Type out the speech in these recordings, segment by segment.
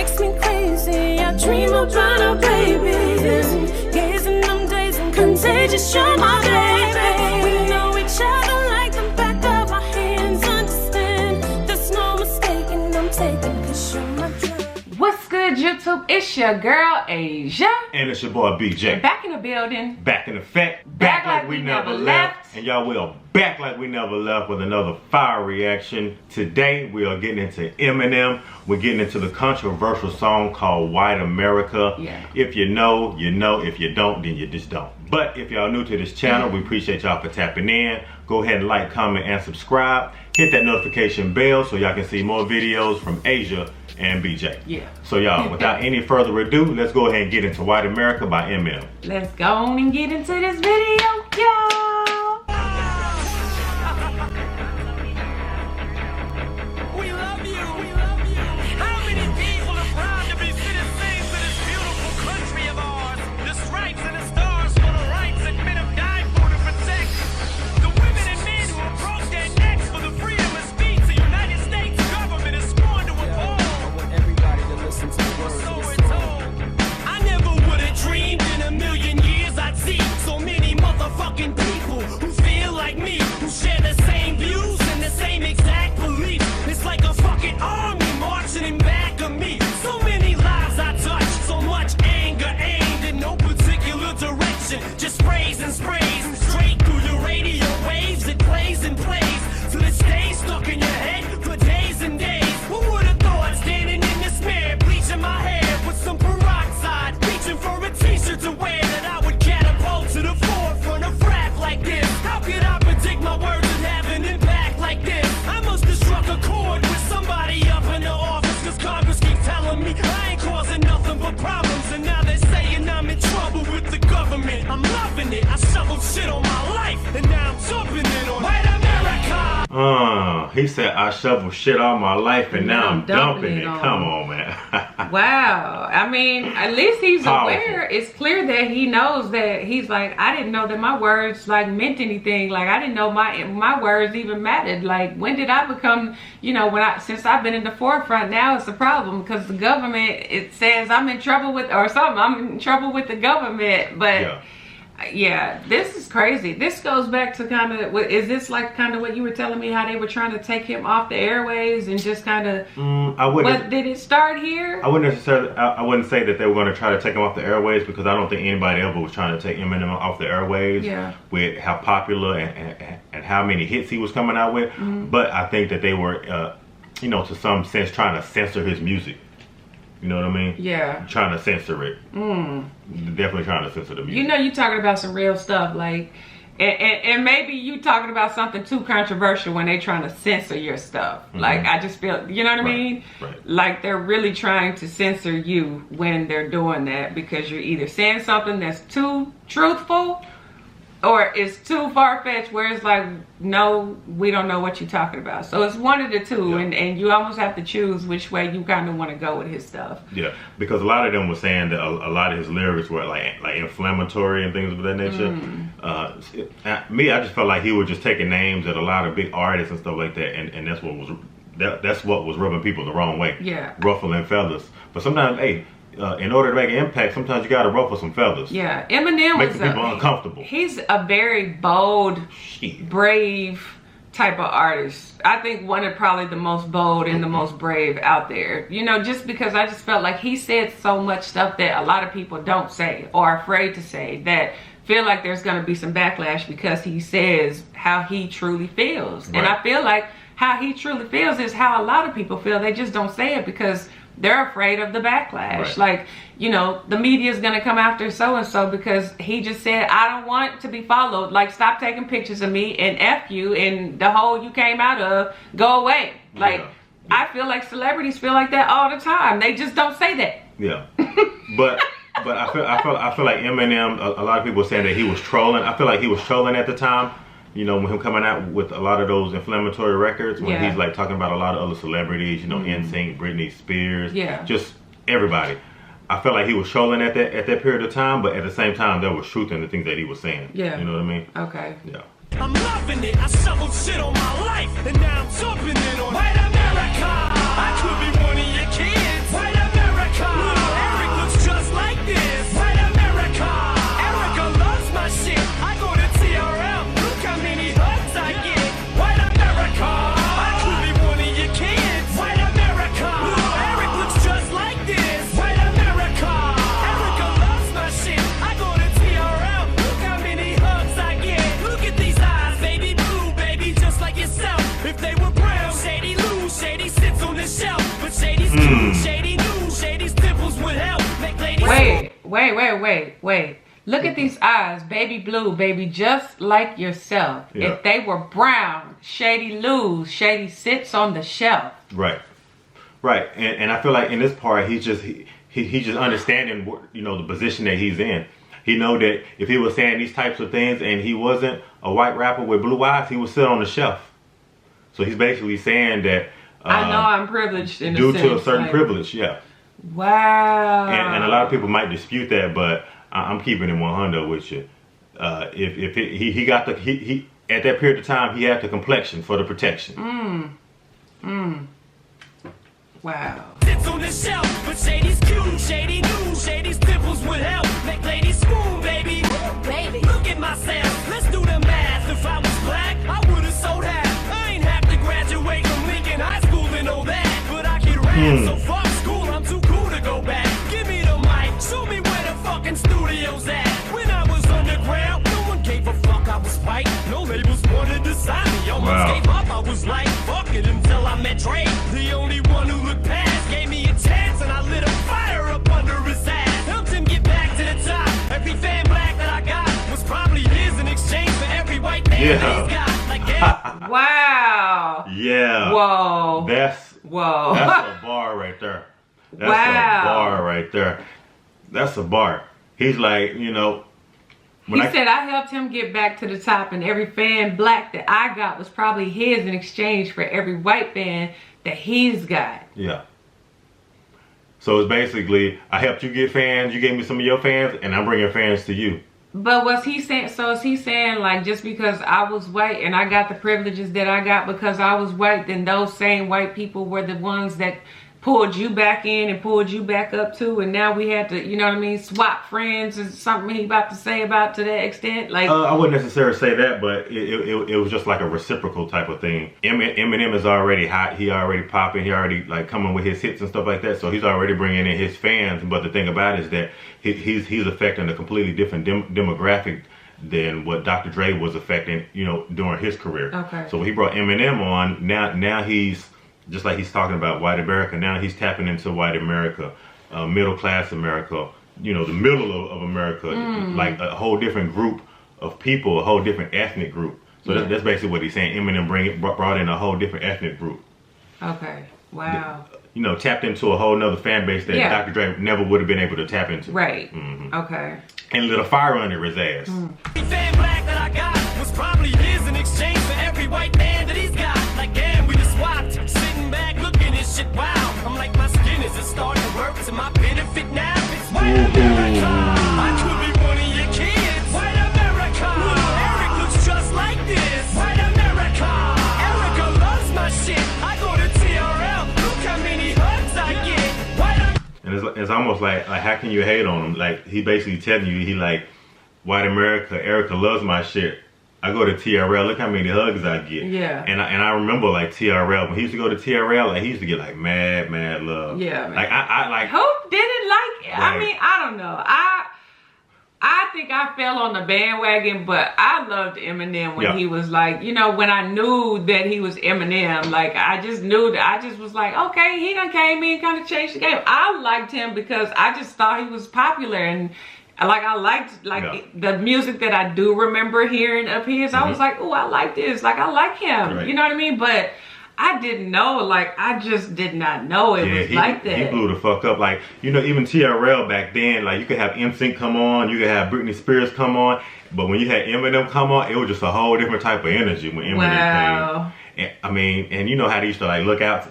makes me crazy. I dream about our babies, gazing them days and contagious. You're my baby. We know each other like the back of our hands. Understand, there's no mistaking. I'm taking 'cause you're my drug. What's good, YouTube? It's your girl Asia, and it's your boy BJ. back in the building, Back in effect, back like we never left. And y'all, we are back like we never left with another fire reaction. Today we are getting into Eminem. We're getting into the controversial song called White America. Yeah. If you know, you know. If you don't, then you just don't. But if y'all new to this channel, we appreciate y'all for tapping in. Go ahead and like, comment, and subscribe. Hit that notification bell so y'all can see more videos from Asia and BJ. Yeah. So y'all, without any further ado, let's go ahead and get into White America by Eminem. let's go on and get into this video, y'all. We love you. We love you. How many people are proud to be citizens of this beautiful country of ours? The stripes and the stars for the rights that men have died for to protect. The women and men who have broke their necks for the freedom of speech. The United States government is sworn to uphold. I want everybody to listen to the words So of we're this song. told. I never would have dreamed in a million years I'd see so many motherfucking people who feel like me, who share the same views and the same exact beliefs. It's like a fucking army marching in back of me. So many lives I touched, so much anger aimed in no particular direction. Just sprays and sprays straight through your radio waves. It plays and plays till it stays stuck in your head for days and days. Who would have thought standing in this mirror, bleaching my hair with some peroxide, reaching for a t-shirt to wear, that I would catapult to the forefront of rap like this? How could I predict my words and have an impact like this? I must have struck a chord with somebody up in the office, cause Congress keeps telling me I ain't causing nothing but problems. And now they're saying I'm in trouble with the government. I'm loving it. I shoveled shit on my life, and now I'm jumping in on White America. He said I shoveled shit all my life and now I'm dumping it. Come on, man. Wow. I mean, at least he's Powerful. aware. It's clear that he knows that he's like, I didn't know that my words like meant anything. Like, I didn't know my words even mattered. Like, when did I become, you know, since I've been in the forefront, now it's a problem because the government, it says I'm in trouble with, or something, I'm in trouble with the government. But yeah, this is crazy. This goes back to kind of, is this like kind of what you were telling me, how they were trying to take him off the airways and just kind of, but did it start here? I wouldn't necessarily, I wouldn't say that they were going to try to take him off the airways, because I don't think anybody ever was trying to take Eminem off the airways. Yeah. With how popular and how many hits he was coming out with. But I think that they were, you know, to some sense trying to censor his music. You know what I mean? Yeah. Trying to censor it. Definitely trying to censor the music. You know, you talking about some real stuff, like, and maybe you talking about something too controversial when they trying to censor your stuff. Like, I just feel, you know what I mean? Right. Like, they're really trying to censor you when they're doing that, because you're either saying something that's too truthful or it's too far-fetched, where it's like, no, we don't know what you're talking about. So it's one of the two, and you almost have to choose which way you kind of want to go with his stuff. Yeah, because a lot of them were saying that a lot of his lyrics were like inflammatory and things of that nature. Me, I just felt like he was just taking names at a lot of big artists and stuff like that, and that's what was rubbing people the wrong way. Yeah, ruffling feathers. But sometimes, hey, in order to make an impact, sometimes you got to ruffle some feathers. Yeah, Eminem makes people uncomfortable. He's a very bold, brave type of artist. I think one of probably the most bold and the most brave out there. You know, just because I just felt like he said so much stuff that a lot of people don't say or are afraid to say, that feel like there's going to be some backlash because he says how he truly feels. Right. And I feel like how he truly feels is how a lot of people feel. They just don't say it because they're afraid of the backlash. Right. Like, you know, the media is going to come after so-and-so because he just said, I don't want to be followed. Like, stop taking pictures of me and F you and the hole you came out of, go away. Like, I feel like celebrities feel like that all the time. They just don't say that. Yeah. But I feel like Eminem, a lot of people saying that he was trolling. I feel like he was trolling at the time. You know, when him coming out with a lot of those inflammatory records, when he's like talking about a lot of other celebrities, you know, NSYNC, Britney Spears, just everybody. I felt like he was trolling at that period of time, but at the same time, there was truth in the things that he was saying. Yeah. You know what I mean? Okay. Yeah. I'm loving it. I shoveled shit on my life, and now I'm jumping in on White America. I could be one of your kids. White America. Shady news, Shady's temples would help make ladies. Wait. Look at these eyes, baby blue, baby, just like yourself. Yeah. If they were brown, Shady lose, Shady sits on the shelf. Right. And I feel like in this part, he's just understanding, you know, the position that he's in. He know that if he was saying these types of things and he wasn't a white rapper with blue eyes, he would sit on the shelf. So he's basically saying that I know I'm privileged in due a sense, to a certain like, privilege, yeah. Wow. And a lot of people might dispute that, but I'm keeping it 100 with you. If he got he at that period of time, he had the complexion for the protection. Wow. Sits on the shelf, but Shady's cute, Shady news, Shady's temples would help make ladies swoon, baby. Baby, look at myself. Let's do the math. If I was black, I would've sold half. I ain't have to graduate from Lincoln High School to know that, but I can rap. So fuck school, I'm too cool to go back. Give me the mic, show me where the fucking studio's at. When I was underground, no one gave a fuck. I was white, no labels wanted to sign me. Almost gave up. I was like, fuck it, until I met Dre, the only one who looked past, gave me a chance, and I lit a fire up under his ass. Helped him get back to the top. Every fan black that I got was probably his in exchange for every white man that he's got. Like, yeah. Wow. Yeah. Whoa. That's a bar right there. That's a bar right there. That's a bar. He's like, you know. He said, I helped him get back to the top, and every fan black that I got was probably his in exchange for every white fan that he's got. Yeah. So it's basically, I helped you get fans, you gave me some of your fans, and I'm bringing fans to you. But was he saying, so is he saying like just because I was white and I got the privileges that I got because I was white, then those same white people were the ones that pulled you back in and pulled you back up too, and now we had to, you know what I mean, swap friends? Is something he about to say about to that extent? Like, I wouldn't necessarily say that, but it was just like a reciprocal type of thing. Eminem is already hot. He already popping. He already like coming with his hits and stuff like that. So he's already bringing in his fans. But the thing about it is that he's affecting a completely different demographic than what Dr. Dre was affecting, you know, during his career. Okay. So when he brought Eminem on, now he's just like he's talking about white America. Now he's tapping into white America, middle class America, you know, the middle of America, like a whole different group of people, a whole different ethnic group. So that's basically what he's saying. Eminem brought in a whole different ethnic group. Okay. Wow. You know, tapped into a whole nother fan base that Dr. Dre never would have been able to tap into. Right. Mm-hmm. Okay. And lit a fire under his ass. Every fan black that I got was probably his in exchange for every white man that he's got. Like, damn, we just swapped. Sitting back looking at shit, wow. I'm like, my skin is starting to work to my benefit now. It's white America. I could be one of your kids. White America. Eric looks just like this. White America. Erica loves my shit. I go to TRL. Look how many hugs I get. White And it's almost like how can you hate on him? Like, he basically telling you, he like, white America, Erica loves my shit. I go to TRL, look how many hugs I get. Yeah. And I remember like TRL, when he used to go to TRL, like he used to get like mad love. Yeah. Man. Like I like. Who didn't like it? Right. I mean, I don't know. I think I fell on the bandwagon, but I loved Eminem when he was like, you know, when I knew that he was Eminem, like I just knew that I just was like, okay, he done came in, kind of changed the game. I liked him because I just thought he was popular, and like I liked the music that I do remember hearing of his. I was like, oh, I like this. Like I like him. Right. You know what I mean? But I didn't know, like, I just did not know it was like that. He blew the fuck up. Like, you know, even TRL back then, like, you could have NSYNC come on, you could have Britney Spears come on, but when you had Eminem come on, it was just a whole different type of energy when Eminem came. And, I mean, and you know how they used to, like, look out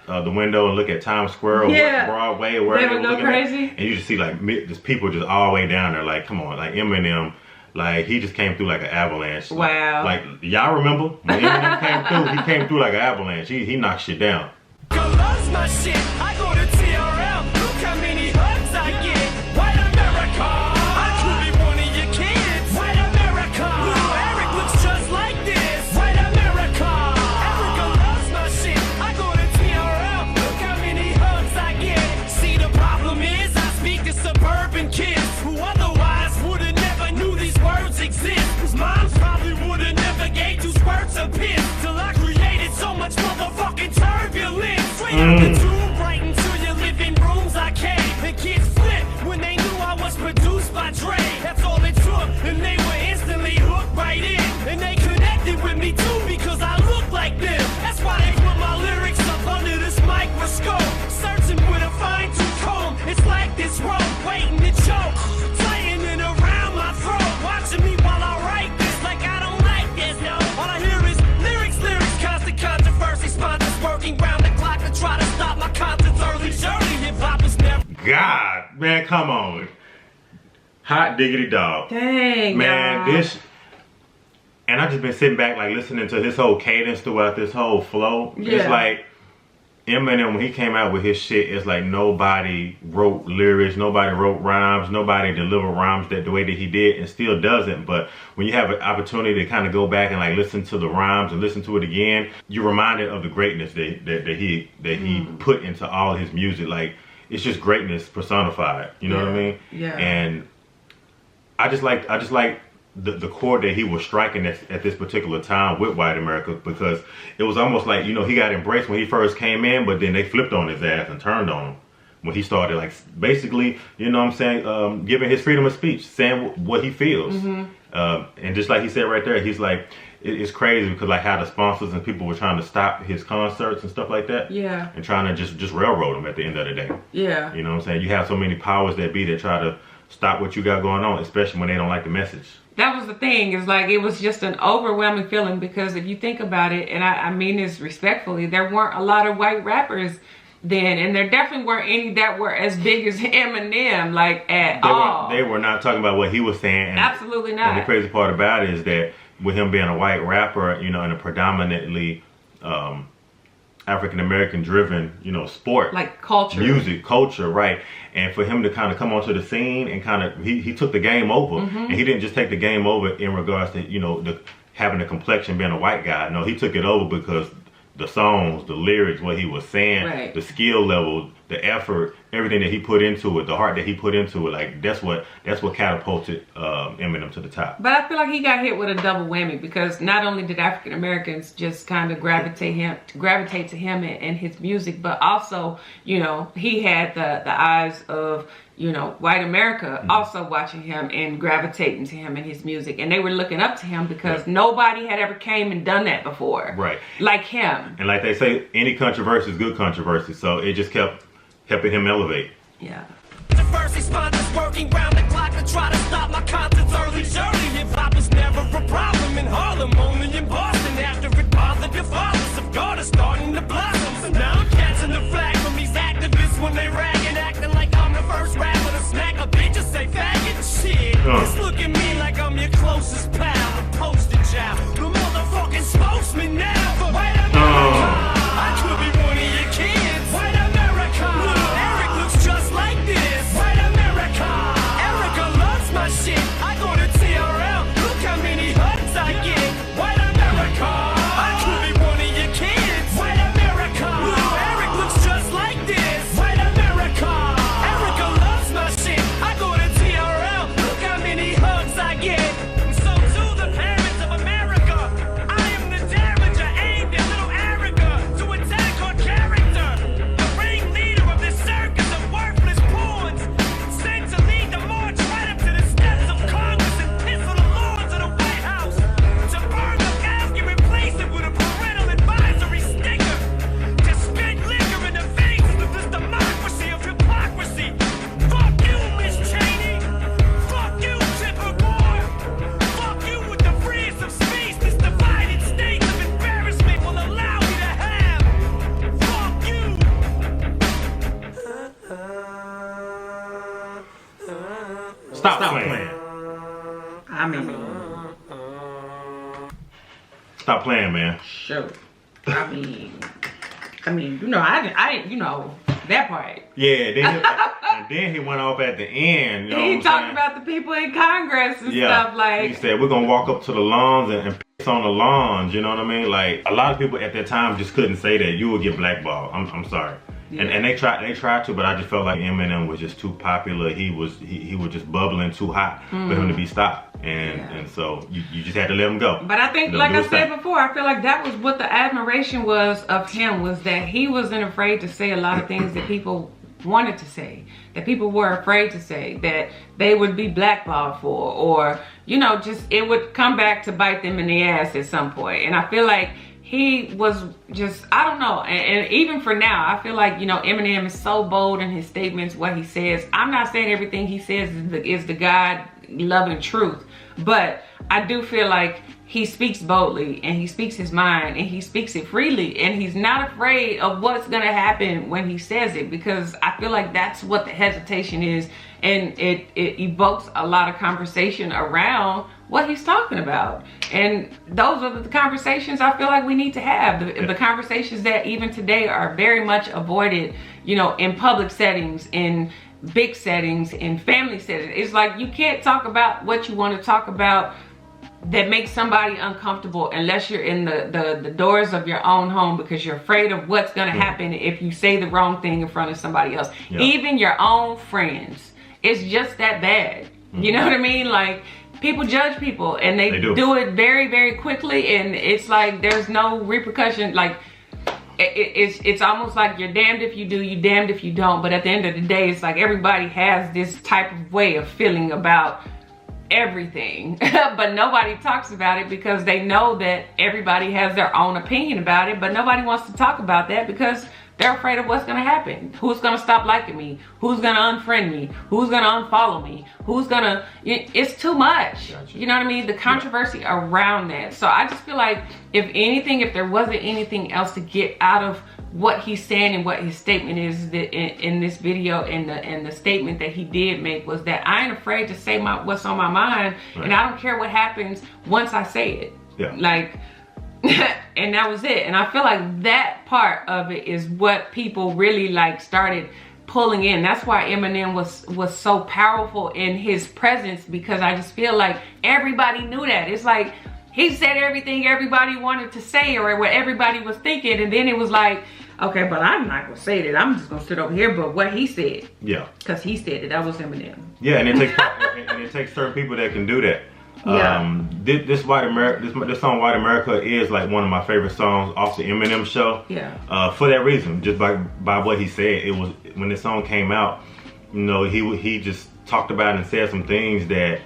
the window and look at Times Square or Broadway or wherever they would go crazy. And you just see, like, just people just all the way down there, like, come on, like, Eminem. Like, he just came through like an avalanche. Wow. Like y'all remember? When Eminem came through, he came through like an avalanche. He knocked shit down. Loves my shit. I go to TRL. Look how many hugs I get. White America. I could be one of your kids. White America. Eric looks just like this. White America. Erica loves my shit. I go to TRL. Look how many hugs I get. See, the problem is I speak to suburban kids who otherwise would have never knew these words exist. Whose moms probably would have never gave 2 squirts of piss till I created so much motherfucking turbulence. Straight up the tube, right into God, man, come on. Hot diggity dog. Dang, man, y'all. And I just been sitting back like listening to his whole cadence throughout this whole flow. Yeah. It's like Eminem, when he came out with his shit, it's like nobody wrote lyrics, nobody wrote rhymes, nobody delivered rhymes the way that he did, and still doesn't. But when you have an opportunity to kind of go back and like listen to the rhymes and listen to it again, you're reminded of the greatness that he put into all his music. Like, it's just greatness personified. You know what I mean? Yeah. And I just like the chord that he was striking at this particular time with White America, because it was almost like, you know, he got embraced when he first came in, but then they flipped on his ass and turned on him when he started, like, basically, you know what I'm saying, giving his freedom of speech, saying what he feels. And just like he said right there, he's like, it's crazy because like how the sponsors and people were trying to stop his concerts and stuff like that. Yeah. And trying to just railroad him at the end of the day. Yeah. You know what I'm saying? You have so many powers that be that try to stop what you got going on, especially when they don't like the message. That was the thing, is like, it was just an overwhelming feeling, because if you think about it, and I mean this respectfully, there weren't a lot of white rappers then, and there definitely weren't any that were as big as Eminem, like, at all. They were not talking about what he was saying. And, absolutely not. And the crazy part about it is that with him being a white rapper, you know, in a predominantly African-American driven, you know, sport. Like culture. Music, culture, right. And for him to kind of come onto the scene and kind of, he took the game over. And he didn't just take the game over in regards to, you know, having a complexion, being a white guy. No, he took it over because the songs, the lyrics, what he was saying, right. The skill level, the effort, everything that he put into it, the heart that he put into it, like that's what catapulted Eminem to the top. But I feel like he got hit with a double whammy, because not only did African Americans just kind of gravitate to him and his music, but also, you know, he had the eyes of, you know, white America also watching him and gravitating to him and his music, and they were looking up to him because nobody had ever came and done that before, right? Like him. And like they say, any controversy is good controversy, so it just kept helping him elevate. Yeah. The first responders working round the clock to try to stop my concerts early. Surely hip-hop was never a problem in Harlem, only in Boston. After it bothered your fathers, of God is starting to blossom. So now I'm catching the flag from these activists when they ragging, acting like I'm the first rapper to smack a bitch or say faggot. Shit, just look at me like I'm your closest pal, a poster child, the motherfucking spokesman now for white America. I could be one of your kids. White America. Little Eric looks just like this. White America. Erica loves my shit. I go to TRL. Look how many hugs I get. White America. I could be one of your kids. White America. Little Eric looks just like this. White America. Erica loves my shit. I go to TRL. Look how many hugs I get. And so to the parents of America, I am the damager aimed at little Erica to attack her character. The ringleader of this circus of worthless pawns, sent to lead the march right up to the steps of Congress and piss on the lawns of the White House. To burn the casket, replace it with a parental advisory sticker. To spit liquor in the faces of this democracy of hypocrisy. Fuck you, Miss Cheney. Fuck you, Chipper Boy. Fuck you with the freeze of space this divided state of embarrassment will allow me to have. Fuck you. Stop playing. I mean, Stop playing, man. sure. I mean, you know, I didn't, you know, that part. Yeah, and then he went off at the end. You know He what I'm talked saying? about the people in Congress and stuff, He like, said we're gonna walk up to the lawns and piss on the lawns. You know what I mean? Like a lot of people at that time just couldn't say that. You would get blackballed. I'm sorry. Yeah. And they tried to, but I just felt like Eminem was just too popular. He was just bubbling too hot for him to be stopped. And so you just had to let him go. But I think, like I said before, I feel like that was what the admiration was of him, was that he wasn't afraid to say a lot of things that people wanted to say, that people were afraid to say, that they would be blackballed for, or, you know, just it would come back to bite them in the ass at some point. And I feel like he was just, I don't know, and even for now, I feel like, you know, Eminem is so bold in his statements, what he says. I'm not saying everything he says is the God love and truth. But I do feel like he speaks boldly, and he speaks his mind, and he speaks it freely, and he's not afraid of what's gonna happen when he says it, because I feel like that's what the hesitation is, and it evokes a lot of conversation around what he's talking about. And those are the conversations I feel like we need to have, the conversations that even today are very much avoided, you know, in public settings, in big settings, in family settings. It's like you can't talk about what you want to talk about that makes somebody uncomfortable unless you're in the doors of your own home, because you're afraid of what's going to happen if you say the wrong thing in front of somebody else. Even your own friends. It's just that bad. You know what I mean? Like, people judge people, and they do it very, very quickly, and it's like there's no repercussion. Like, it's almost like you're damned if you do, you damned if you don't. But at the end of the day, it's like everybody has this type of way of feeling about everything, but nobody talks about it because they know that everybody has their own opinion about it, but nobody wants to talk about that because they're afraid of what's going to happen. Who's going to stop liking me? Who's going to unfriend me? Who's going to unfollow me? Who's going to... It's too much. Gotcha. You know what I mean? The controversy around that. So I just feel like, if anything, if there wasn't anything else to get out of what he's saying and what his statement is in this video, and the statement that he did make, was that I ain't afraid to say what's on my mind, and I don't care what happens once I say it. Yeah. Like... and that was it. And I feel like that part of it is what people really like started pulling in. That's why Eminem was so powerful in his presence, because I just feel like everybody knew that. It's like he said everything everybody wanted to say, or what everybody was thinking, and then it was like, okay, but I'm not gonna say that. I'm just gonna sit over here. But what he said, because he said it. That was Eminem. Yeah, and it takes certain people that can do that. This song White America is like one of my favorite songs off the Eminem show. For that reason, just by what he said. It was, when this song came out, you know, he just talked about and said some things that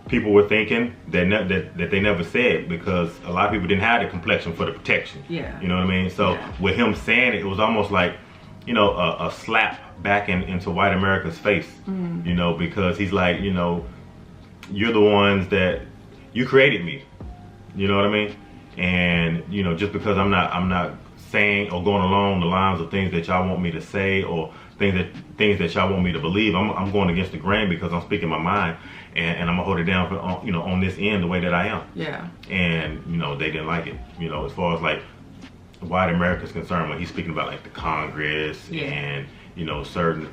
people were thinking that they never said, because a lot of people didn't have the complexion for the protection. You know what I mean? So with him saying it, it was almost like, you know, a slap back into white America's face. You know, because he's like, you know, you're the ones that, you created me, you know what I mean? And, you know, just because I'm not saying or going along the lines of things that y'all want me to say, or things that y'all want me to believe, I'm going against the grain, because I'm speaking my mind, and I'm gonna hold it down for, you know, on this end the way that I am. And, you know, they didn't like it, you know, as far as like white America's concerned, when he's speaking about like the Congress and, you know, certain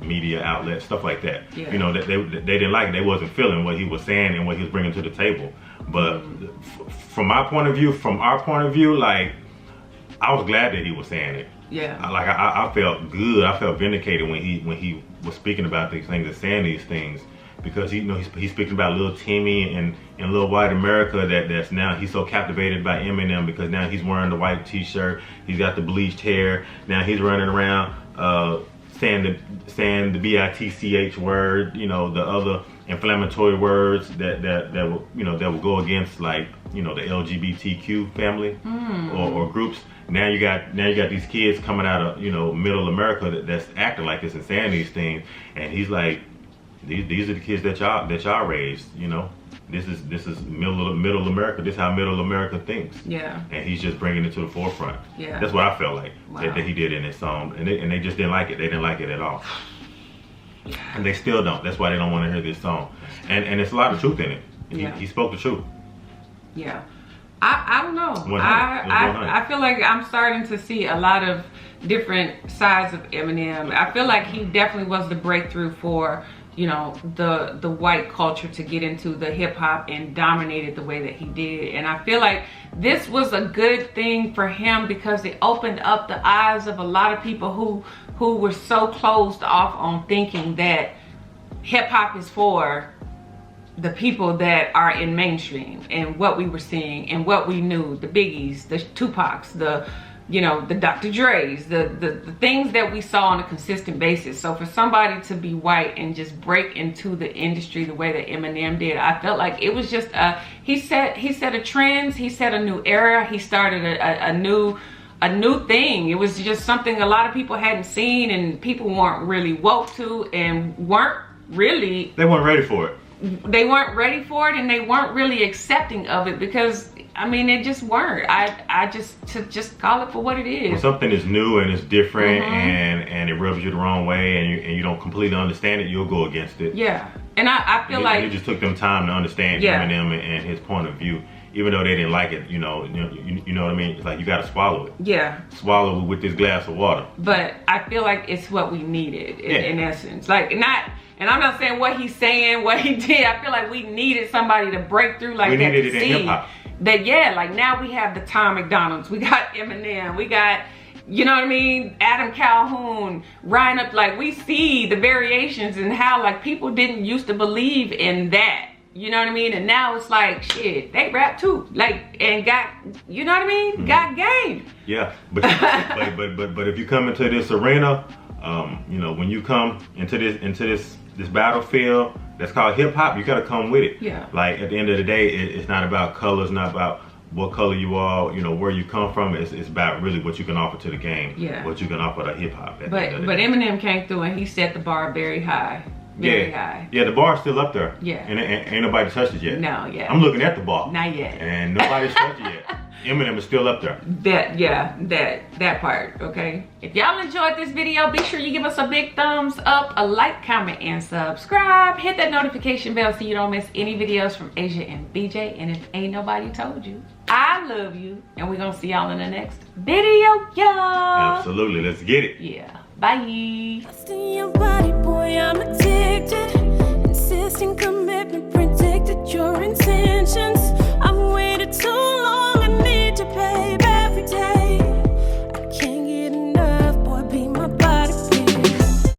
media outlets, stuff like that. You know, that they didn't like it. They wasn't feeling what he was saying and what he was bringing to the table. But from our point of view, like, I was glad that he was saying it. I felt good. I felt vindicated when he was speaking about these things and saying these things, because you know, he's speaking about little Timmy and little white America that's now, he's so captivated by Eminem, because now he's wearing the white t-shirt, he's got the bleached hair, now he's running around saying the bitch word, you know, the other inflammatory words that will, you know, that will go against, like, you know, the LGBTQ family or groups. Now you got these kids coming out of, you know, middle America that's acting like this and saying these things, and he's like, these are the kids that y'all raised, you know. This is middle America. This is how middle America thinks. And he's just bringing it to the forefront. That's what I felt like that he did in this song, and they just didn't like it. They didn't like it at all, and they still don't. That's why they don't want to hear this song. And there's a lot of truth in it. He spoke the truth. I don't know. I feel like I'm starting to see a lot of different sides of Eminem. I feel like he definitely was the breakthrough for, you know, the white culture to get into the hip hop and dominate it the way that he did. And I feel like this was a good thing for him, because it opened up the eyes of a lot of people who were so closed off on thinking that hip hop is for the people that are in mainstream, and what we were seeing and what we knew, the Biggies, the Tupacs, the, you know, the Dr. Dre's, the things that we saw on a consistent basis. So for somebody to be white and just break into the industry the way that Eminem did, I felt like it was just he set a trend, he set a new era, he started a new thing. It was just something a lot of people hadn't seen, and people weren't really woke to, and they weren't ready for it. they weren't ready for it, and they weren't really accepting of it, because I mean, it just weren't. I just call it for what it is. When something is new and it's different, and it rubs you the wrong way, and you don't completely understand it, you'll go against it. Yeah, and I feel like it just took them time to understand Eminem and his point of view, even though they didn't like it. You know what I mean? It's like you got to swallow it. Yeah. Swallow it with this glass of water. But I feel like it's what we needed in essence. Like not. And I'm not saying what he's saying, what he did. I feel like we needed somebody to break through like that. We needed it in hip hop. That like now we have the Tom McDonald's, we got Eminem, we got, you know what I mean, Adam Calhoun, Ryan up, like we see the variations and how like people didn't used to believe in that, you know what I mean, and now it's like shit, they rap too, like, and got, you know what I mean, got game. Yeah, but if you come into this arena, you know, when you come into this battlefield that's called hip hop, you gotta come with it. Yeah. Like at the end of the day, it's not about color, it's not about what color you are, you know, where you come from. It's about really what you can offer to the game. Yeah. What you can offer to hip hop. But Eminem came through and he set the bar very high. Very high. Yeah, the bar's still up there. Yeah. And ain't nobody touched it yet. No, yeah. I'm looking at the bar. Not yet. And nobody's touched it yet. Eminem is still up there. That part, okay? If y'all enjoyed this video, be sure you give us a big thumbs up, a like, comment, and subscribe. Hit that notification bell so you don't miss any videos from Asia and BJ. And if ain't nobody told you, I love you. And we're gonna see y'all in the next video, y'all. Absolutely, let's get it. Yeah, bye. Trusting your body, boy, I'm addicted. Insisting commitment, predicted your intentions.